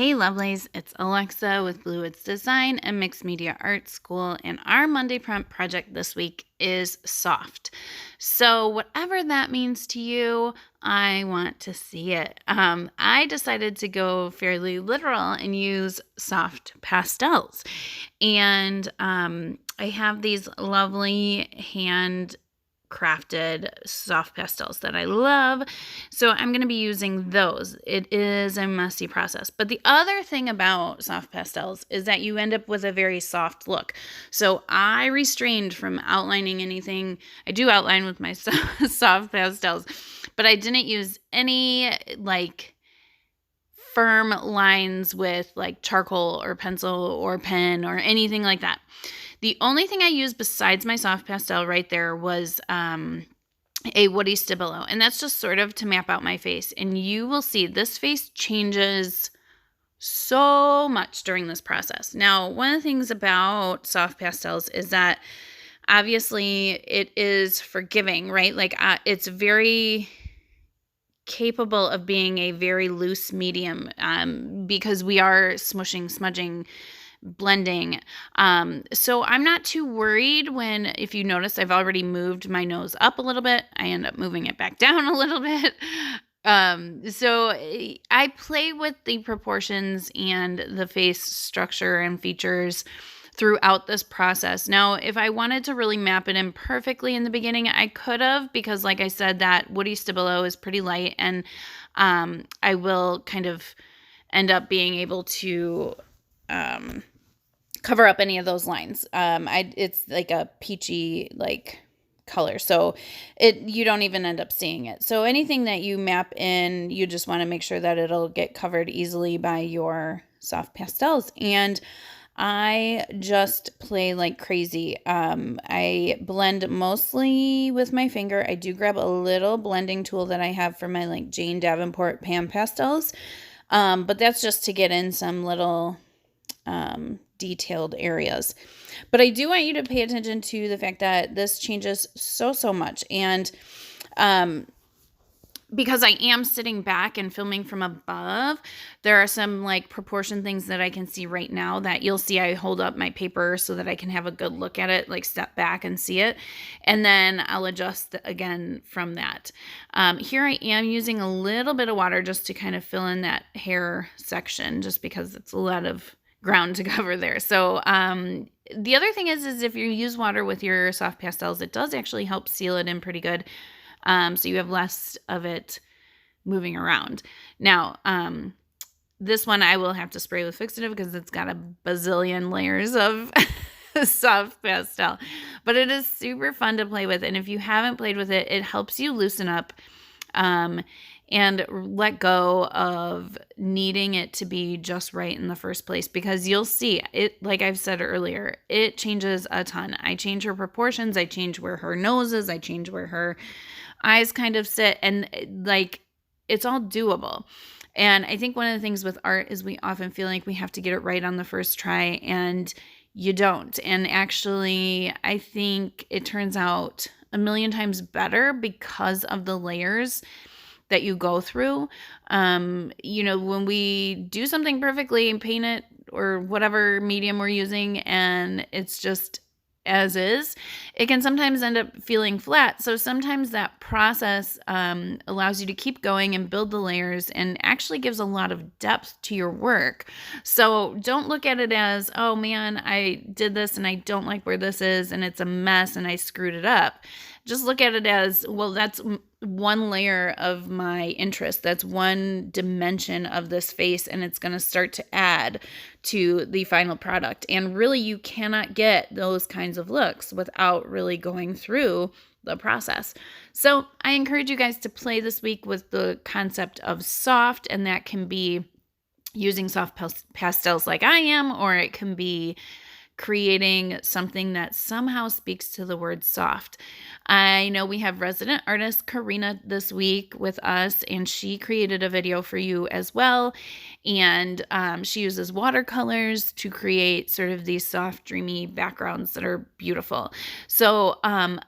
Hey lovelies, it's Alexa with Blue Woods Design and Mixed Media Art School, and our Monday prompt project this week is soft. So whatever that means to you, I want to see it. I decided to go fairly literal and use soft pastels. And I have these lovely hand crafted soft pastels that I love. So I'm going to be using those. It is a messy process. But the other thing about soft pastels is that you end up with a very soft look. So I restrained from outlining anything. I do outline with my soft pastels, but I didn't use any firm lines with like charcoal or pencil or pen or anything like that. The only thing I used besides my soft pastel right there was a woody stabilo, and that's just sort of to map out my face. And you will see this face changes so much during this process. Now, one of the things about soft pastels is that obviously it is forgiving, right? It's very capable of being a very loose medium because we are smushing, smudging, blending. So I'm not too worried if you notice, I've already moved my nose up a little bit. I end up moving it back down a little bit. So I play with the proportions and the face structure and features throughout this process. Now, if I wanted to really map it in perfectly in the beginning, I could have, because like I said, that woody stabilo is pretty light, and I will kind of end up being able to cover up any of those lines. It's like a peachy color, so you don't even end up seeing it. So anything that you map in, you just want to make sure that it'll get covered easily by your soft pastels. And I just play like crazy. I blend mostly with my finger. I do grab a little blending tool that I have for my Jane Davenport pan pastels, but that's just to get in some little detailed areas. But I do want you to pay attention to the fact that this changes so much. And because I am sitting back and filming from above, there are some proportion things that I can see right now that you'll see. I hold up my paper so that I can have a good look at it, step back and see it. And then I'll adjust again from that. Here I am using a little bit of water just to kind of fill in that hair section, just because it's a lot of ground to cover there. So the other thing is if you use water with your soft pastels, it does actually help seal it in pretty good. So you have less of it moving around. Now, this one I will have to spray with fixative because it's got a bazillion layers of soft pastel. But it is super fun to play with. And if you haven't played with it, it helps you loosen up and let go of needing it to be just right in the first place, because you'll see it, like I've said earlier, it changes a ton. I change her proportions. I change where her nose is. I change where her eyes kind of sit, and it's all doable. And I think one of the things with art is we often feel like we have to get it right on the first try, and you don't. And actually, I think it turns out a million times better because of the layers that you go through. When we do something perfectly and paint it or whatever medium we're using, and it's just as is, it can sometimes end up feeling flat. So sometimes that process allows you to keep going and build the layers, and actually gives a lot of depth to your work. So don't look at it as, oh man, I did this and I don't like where this is and it's a mess and I screwed it up. Just look at it as, well, that's one layer of my interest. That's one dimension of this face, and it's going to start to add to the final product. And really, you cannot get those kinds of looks without really going through the process. So I encourage you guys to play this week with the concept of soft, and that can be using soft pastels like I am, or it can be creating something that somehow speaks to the word soft. I know we have resident artist Karina this week with us, and she created a video for you as well. And she uses watercolors to create sort of these soft, dreamy backgrounds that are beautiful. So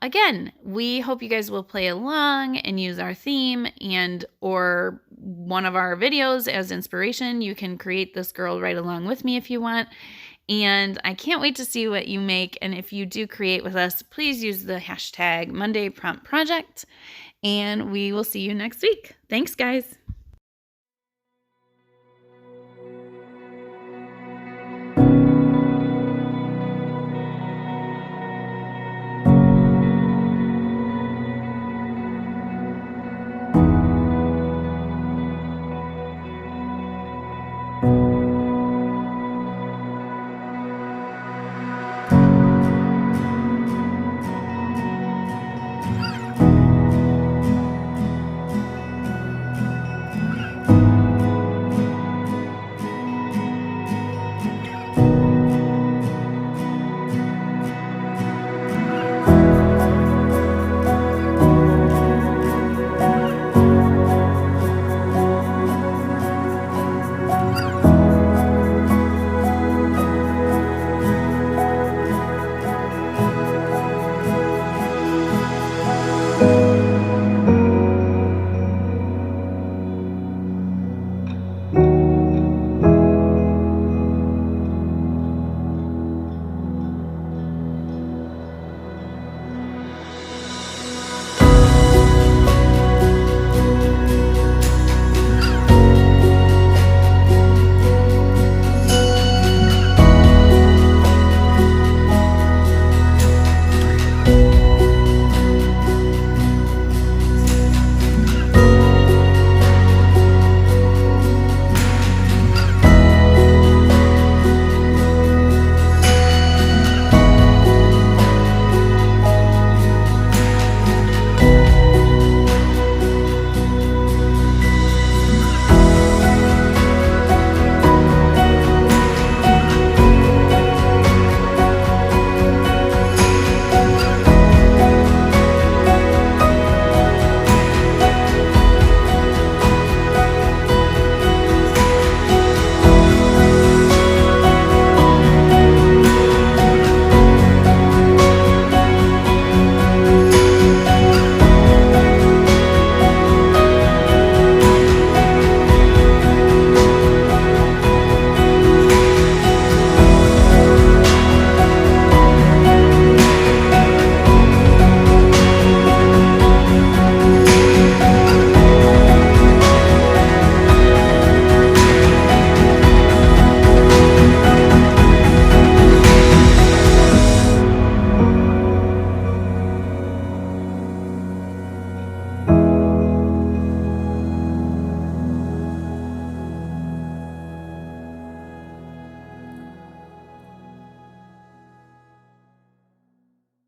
again, we hope you guys will play along and use our theme and or one of our videos as inspiration. You can create this girl right along with me if you want. And I can't wait to see what you make. And if you do create with us, please use the hashtag Monday Prompt Project. And we will see you next week. Thanks, guys.